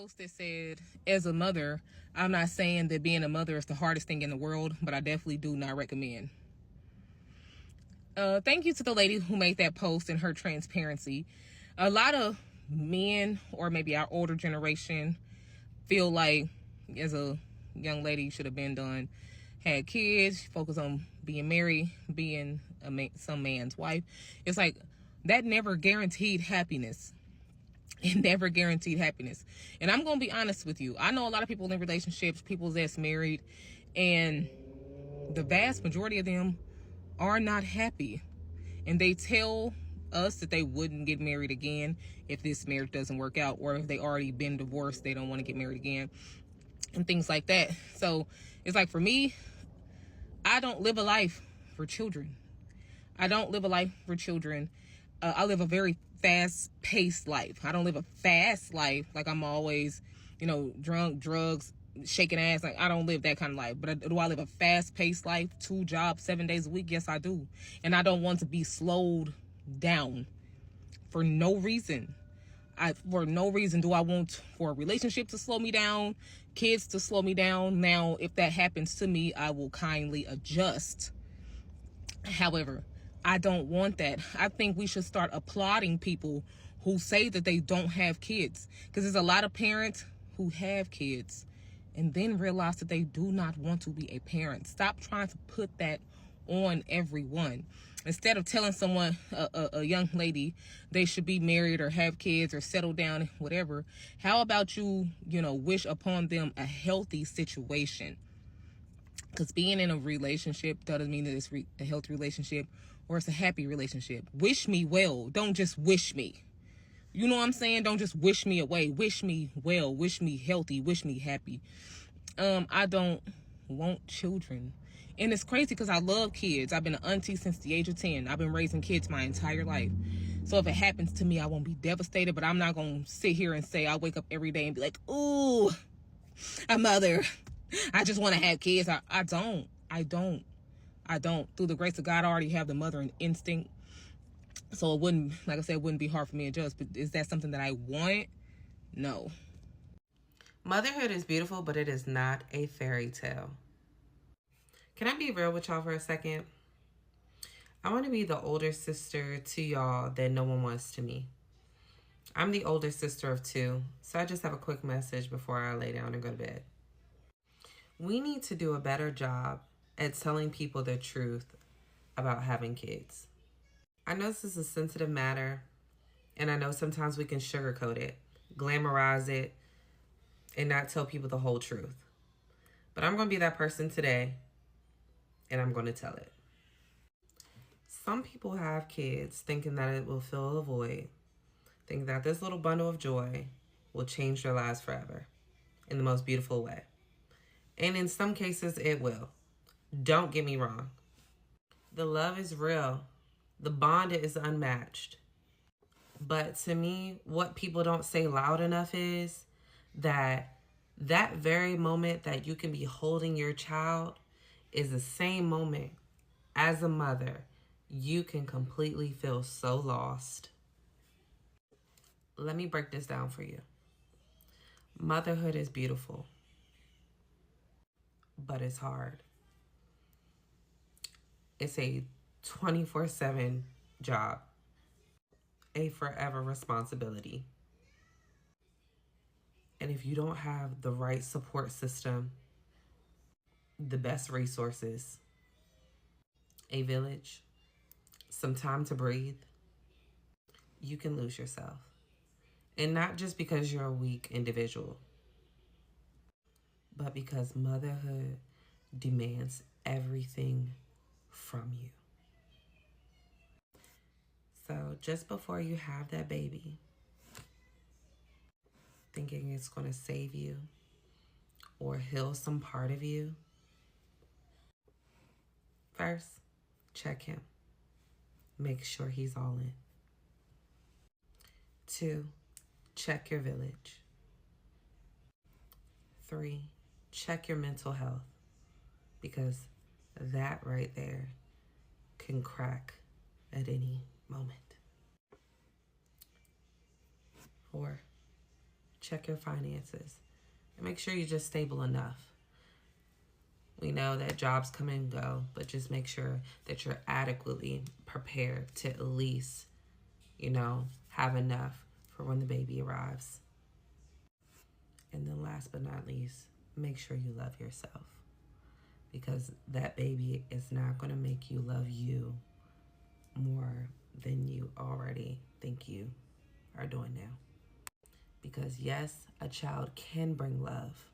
post that said, as a mother, I'm not saying that being a mother is the hardest thing in the world, but I definitely do not recommend. Thank you to the lady who made that post and her transparency. A lot of men, or maybe our older generation, feel like as a young lady, you should have been done, had kids, focus on being married, being some man's wife. It's like that never guaranteed happiness. It never guaranteed happiness. And I'm going to be honest with you. I know a lot of people in relationships, people that's married, and the vast majority of them are not happy. And they tell us that they wouldn't get married again if this marriage doesn't work out, or if they already been divorced, they don't want to get married again, and things like that. So it's like, for me, I don't live a life for children. I don't live a life for children. I live a very fast-paced life. I don't live a fast life, like I'm always, drunk, drugs, shaking ass. Like, I don't live that kind of life. But do I live a fast-paced life, 2 jobs, 7 days a week? Yes, I do. And I don't want to be slowed down for no reason. For no reason do I want for a relationship to slow me down, kids to slow me down. Now, if that happens to me, I will kindly adjust. However, I don't want that. I think we should start applauding people who say that they don't have kids, because there's a lot of parents who have kids and then realize that they do not want to be a parent. Stop trying to put that on everyone. Instead of telling someone, a young lady, they should be married or have kids or settle down, whatever, how about you, wish upon them a healthy situation? Because being in a relationship doesn't mean that it's a healthy relationship or it's a happy relationship. Wish me well. Don't just wish me. You know what I'm saying? Don't just wish me away. Wish me well. Wish me healthy. Wish me happy. I don't want children. And it's crazy because I love kids. I've been an auntie since the age of 10. I've been raising kids my entire life. So if it happens to me, I won't be devastated. But I'm not going to sit here and say I wake up every day and be like, ooh, a mother. I just want to have kids. I don't. Through the grace of God, I already have the mothering instinct. So it wouldn't, like I said, it wouldn't be hard for me to adjust. But is that something that I want? No. Motherhood is beautiful, but it is not a fairy tale. Can I be real with y'all for a second? I want to be the older sister to y'all that no one wants to me. I'm the older sister of 2, so I just have a quick message before I lay down and go to bed. We need to do a better job at telling people the truth about having kids. I know this is a sensitive matter, and I know sometimes we can sugarcoat it, glamorize it, and not tell people the whole truth. But I'm going to be that person today, and I'm going to tell it. Some people have kids thinking that it will fill a void, thinking that this little bundle of joy will change their lives forever in the most beautiful way. And in some cases, it will. Don't get me wrong. The love is real. The bond is unmatched. But to me, what people don't say loud enough is that very moment that you can be holding your child is the same moment as a mother you can completely feel so lost. Let me break this down for you. Motherhood is beautiful, but it's hard. It's a 24/7 job, a forever responsibility. And if you don't have the right support system, the best resources, a village, some time to breathe, you can lose yourself. And not just because you're a weak individual, but because motherhood demands everything from you. So just before you have that baby, thinking it's going to save you or heal some part of you, first, check him. Make sure he's all in. 2, check your village. 3, check your mental health, because that right there can crack at any moment. 4, check check your finances and make sure you're just stable enough. We know that jobs come and go, but just make sure that you're adequately prepared to at least, have enough for when the baby arrives. And then last but not least, make sure you love yourself, because that baby is not going to make you love you more than you already think you are doing now. Because yes, a child can bring love,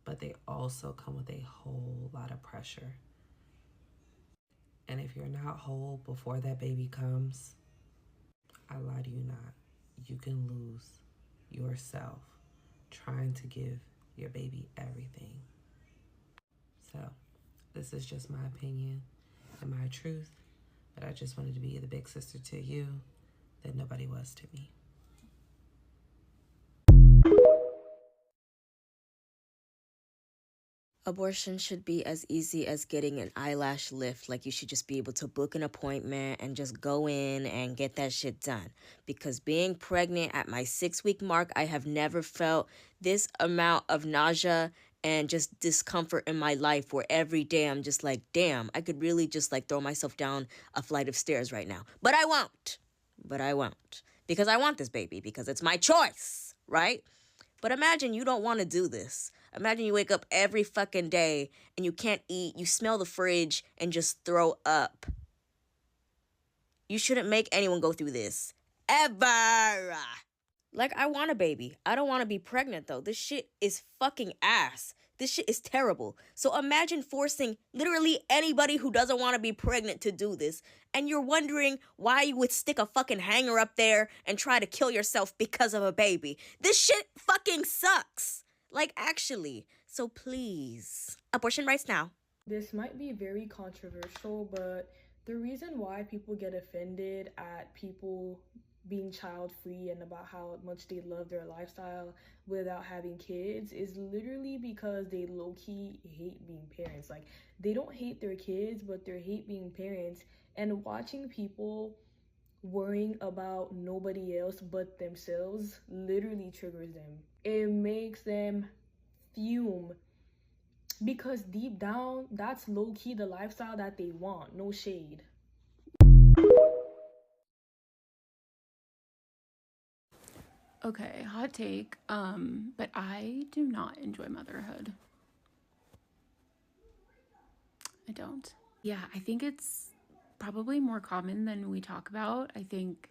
but they also come with a whole lot of pressure. And if you're not whole before that baby comes, I lie to you not, you can lose yourself trying to give your baby everything. So this is just my opinion and my truth, but I just wanted to be the big sister to you that nobody was to me. Abortion should be as easy as getting an eyelash lift. Like, you should just be able to book an appointment and just go in and get that shit done. Because being pregnant at my 6-week mark, I have never felt this amount of nausea and just discomfort in my life, where every day I'm just like, damn, I could really just like throw myself down a flight of stairs right now. But I won't. Because I want this baby, because it's my choice, right? But imagine you don't want to do this. Imagine you wake up every fucking day and you can't eat, you smell the fridge and just throw up. You shouldn't make anyone go through this. Ever. Like, I want a baby. I don't want to be pregnant, though. This shit is fucking ass. This shit is terrible. So imagine forcing literally anybody who doesn't want to be pregnant to do this, and you're wondering why you would stick a fucking hanger up there and try to kill yourself because of a baby. This shit fucking sucks. Like, actually. So please, abortion rights now. This might be very controversial, but the reason why people get offended at people being child free and about how much they love their lifestyle without having kids is literally because they low-key hate being parents. Like, they don't hate their kids, but they hate being parents. And watching people worrying about nobody else but themselves literally triggers them. It makes them fume, because deep down, that's low-key the lifestyle that they want. No shade. Okay, hot take, but I do not enjoy motherhood. I don't. Yeah, I think it's probably more common than we talk about. I think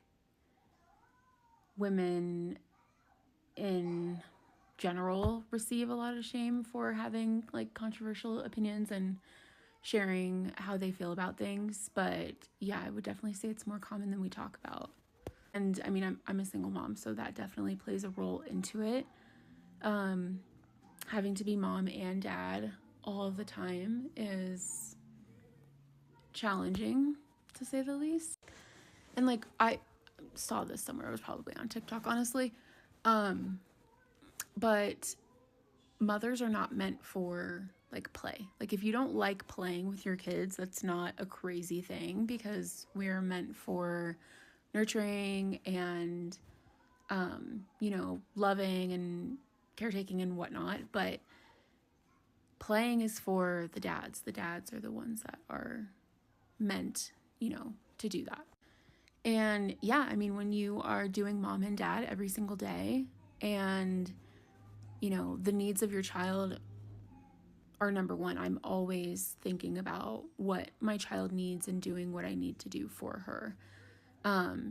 women in general receive a lot of shame for having like controversial opinions and sharing how they feel about things. But yeah, I would definitely say it's more common than we talk about. And I mean, I'm a single mom, so that definitely plays a role into it. Having to be mom and dad all of the time is challenging, to say the least. And like, I saw this somewhere, it was probably on TikTok, honestly. But mothers are not meant for like play. Like, if you don't like playing with your kids, that's not a crazy thing, because we're meant for nurturing and loving and caretaking and whatnot. But playing is for the dads. The dads are the ones that are meant, to do that. And yeah, I mean, when you are doing mom and dad every single day, and the needs of your child are number one, I'm always thinking about what my child needs and doing what I need to do for her.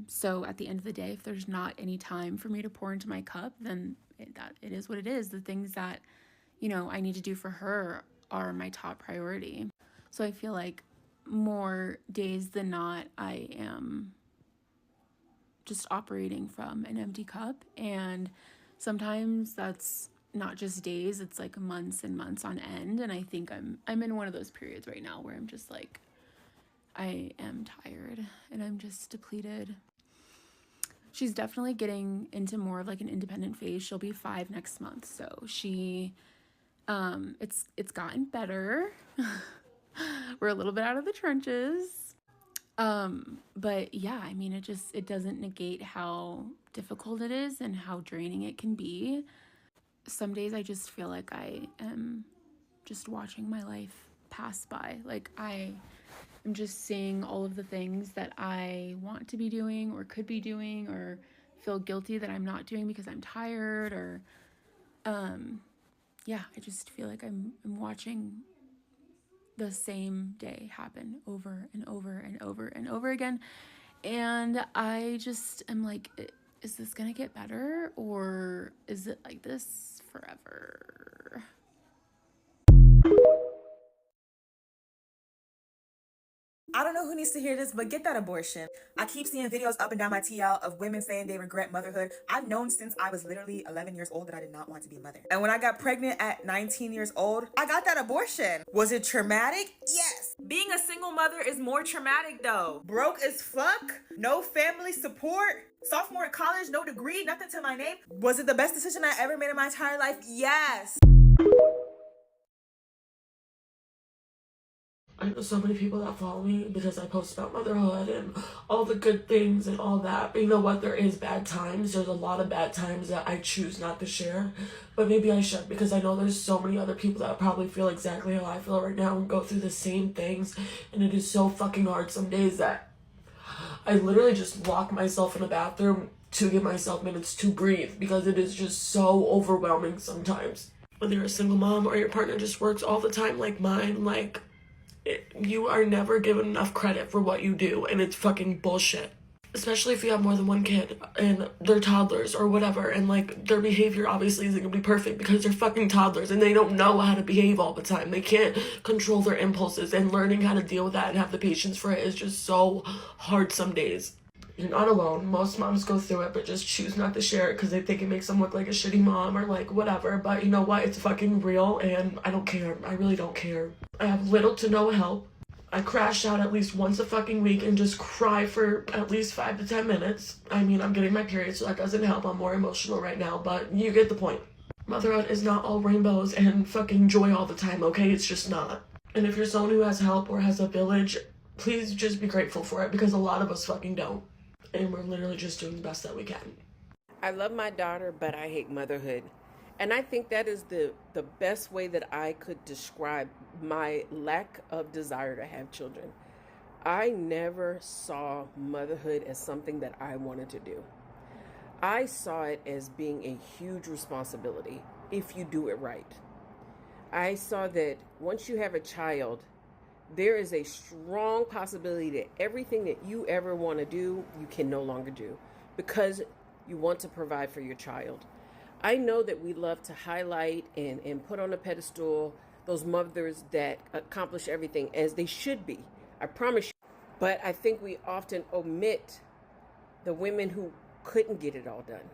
So at the end of the day, if there's not any time for me to pour into my cup, then it is what it is. The things that, I need to do for her are my top priority. So I feel like more days than not, I am just operating from an empty cup. And sometimes that's not just days, it's like months and months on end. And I think I'm in one of those periods right now where I'm just like, I am tired and I'm just depleted. She's definitely getting into more of like an independent phase. She'll be 5 next month. So she, it's gotten better. We're a little bit out of the trenches. But yeah, I mean, it doesn't negate how difficult it is and how draining it can be. Some days I just feel like I am just watching my life pass by. Like I am just seeing all of the things that I want to be doing or could be doing or feel guilty that I'm not doing because I'm tired or yeah, I just feel like I'm watching the same day happen over and over and over and over again. And I just am like, is this gonna get better or is it like this forever? I don't know who needs to hear this, but get that abortion. I keep seeing videos up and down my TL of women saying they regret motherhood. I've known since I was literally 11 years old that I did not want to be a mother. And when I got pregnant at 19 years old, I got that abortion. Was it traumatic? Yes. Being a single mother is more traumatic though. Broke as fuck, no family support. Sophomore at college, no degree, nothing to my name. Was it the best decision I ever made in my entire life? Yes. I know so many people that follow me because I post about motherhood and all the good things and all that. But you know what? There is bad times. There's a lot of bad times that I choose not to share. But maybe I should because I know there's so many other people that probably feel exactly how I feel right now and go through the same things. And it is so fucking hard some days that I literally just lock myself in a bathroom to give myself minutes to breathe because it is just so overwhelming sometimes. Whether you're a single mom or your partner just works all the time like mine, like... you are never given enough credit for what you do, and it's fucking bullshit. Especially if you have more than one kid, and they're toddlers or whatever, and like, their behavior obviously isn't gonna be perfect because they're fucking toddlers, and they don't know how to behave all the time. They can't control their impulses, and learning how to deal with that and have the patience for it is just so hard some days. You're not alone. Most moms go through it, but just choose not to share it because they think it makes them look like a shitty mom or like whatever. But you know what? It's fucking real and I don't care. I really don't care. I have little to no help. I crash out at least once a fucking week and just cry for at least 5 to 10 minutes. I mean, I'm getting my period, so that doesn't help. I'm more emotional right now, but you get the point. Motherhood is not all rainbows and fucking joy all the time, okay? It's just not. And if you're someone who has help or has a village, please just be grateful for it because a lot of us fucking don't. And we're literally just doing the best that we can. I love my daughter, but I hate motherhood. And I think that is the best way that I could describe my lack of desire to have children. I never saw motherhood as something that I wanted to do. I saw it as being a huge responsibility if you do it right. I saw that once you have a child, there is a strong possibility that everything that you ever want to do, you can no longer do because you want to provide for your child. I know that we love to highlight and put on a pedestal those mothers that accomplish everything as they should be. I promise you. But I think we often omit the women who couldn't get it all done.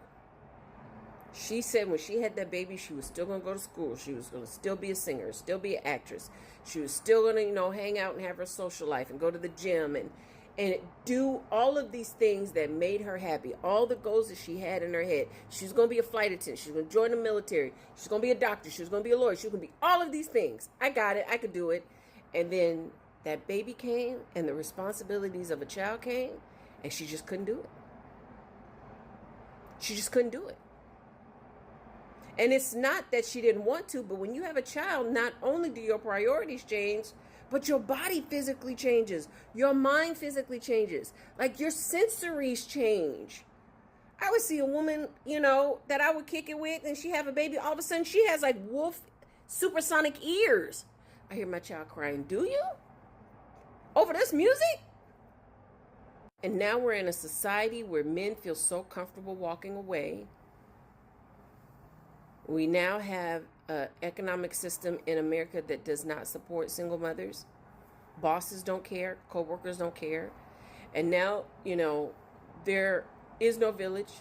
She said when she had that baby, she was still going to go to school. She was going to still be a singer, still be an actress. She was still going to, hang out and have her social life and go to the gym and do all of these things that made her happy. All the goals that she had in her head. She was going to be a flight attendant. She was going to join the military. She was going to be a doctor. She was going to be a lawyer. She was going to be all of these things. I got it. I could do it. And then that baby came and the responsibilities of a child came and she just couldn't do it. She just couldn't do it. And it's not that she didn't want to, but when you have a child, not only do your priorities change, but your body physically changes. Your mind physically changes. Like your sensories change. I would see a woman, that I would kick it with and she have a baby. All of a sudden she has like wolf supersonic ears. I hear my child crying, do you? Over this music? And now we're in a society where men feel so comfortable walking away. We now have an economic system in America that does not support single mothers. Bosses don't care. Co-workers don't care. And now, there is no village.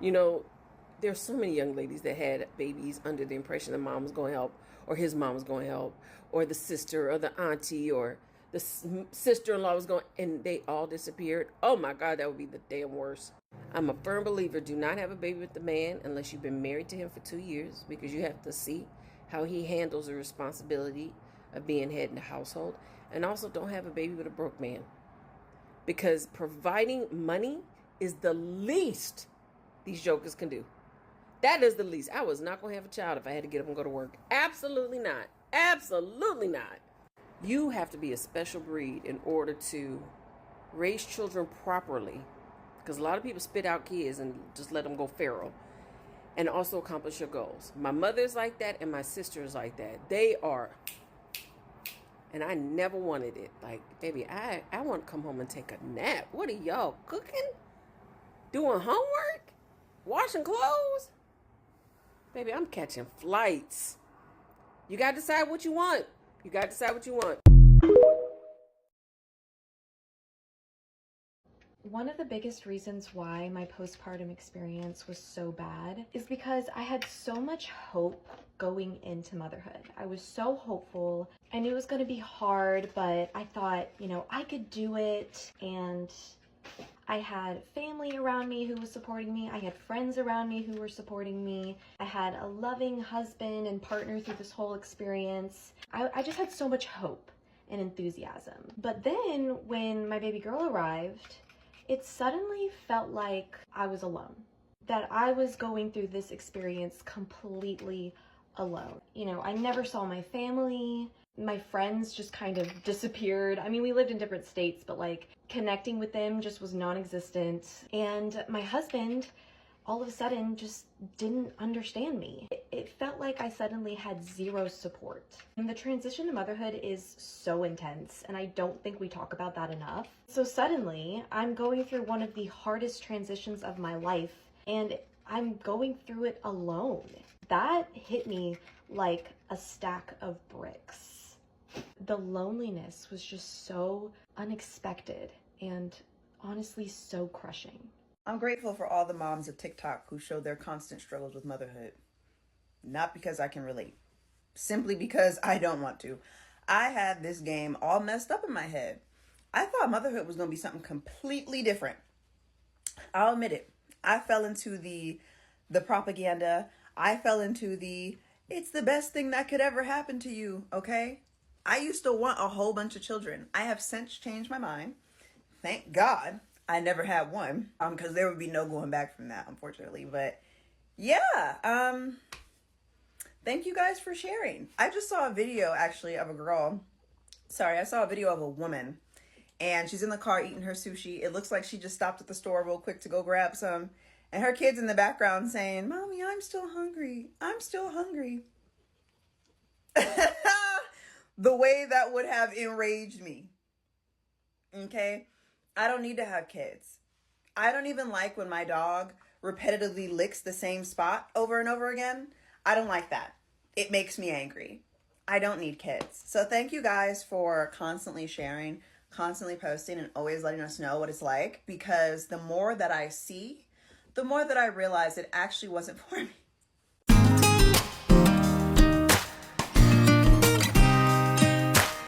There's so many young ladies that had babies under the impression that mom was going to help, or his mom was going to help, or the sister, or the auntie, or the sister-in-law was going, and they all disappeared. Oh my God, that would be the damn worst. I'm a firm believer, do not have a baby with the man unless you've been married to him for 2 years, because you have to see how he handles the responsibility of being head in the household. And also don't have a baby with a broke man. because providing money is the least these jokers can do. That is the least. I was not going to have a child if I had to get up and go to work. Absolutely not. Absolutely not. You have to be a special breed in order to raise children properly, because a lot of people spit out kids and just let them go feral, and also accomplish your goals. My mother's like that, and my sister's like that. They are, and I never wanted it. Like, baby, I want to come home and take a nap. What are y'all cooking? Doing homework? Washing clothes? Baby, I'm catching flights. You got to decide what you want. You got to decide what you want. One of the biggest reasons why my postpartum experience was so bad is because I had so much hope going into motherhood. I was so hopeful. I knew it was going to be hard, but I thought, I could do it. And I had family around me who was supporting me. I had friends around me who were supporting me. I had a loving husband and partner through this whole experience. I just had so much hope and enthusiasm. But then when my baby girl arrived, it suddenly felt like I was alone, that I was going through this experience completely alone. I never saw my family. My friends just kind of disappeared. I mean, we lived in different states, but like connecting with them just was non-existent. And my husband all of a sudden just didn't understand me. It felt like I suddenly had zero support. And the transition to motherhood is so intense, and I don't think we talk about that enough. So suddenly, I'm going through one of the hardest transitions of my life, and I'm going through it alone. That hit me like a stack of bricks. The loneliness was just so unexpected and honestly so crushing. I'm grateful for all the moms of TikTok who show their constant struggles with motherhood. Not because I can relate, simply because I don't want to. I had this game all messed up in my head. I thought motherhood was going to be something completely different. I'll admit it. I fell into the propaganda. I fell into it's the best thing that could ever happen to you, okay? I used to want a whole bunch of children. I have since changed my mind. Thank God I never had one, because there would be no going back from that, unfortunately. But yeah, thank you guys for sharing. I just saw a video actually of I saw a video of a woman, and she's in the car eating her sushi. It looks like she just stopped at the store real quick to go grab some, and her kid's in the background saying, "Mommy, I'm still hungry. I'm still hungry." The way that would have enraged me. Okay? I don't need to have kids. I don't even like when my dog repetitively licks the same spot over and over again. I don't like that. It makes me angry. I don't need kids. So thank you guys for constantly sharing, constantly posting, and always letting us know what it's like, because the more that I see, the more that I realize it actually wasn't for me.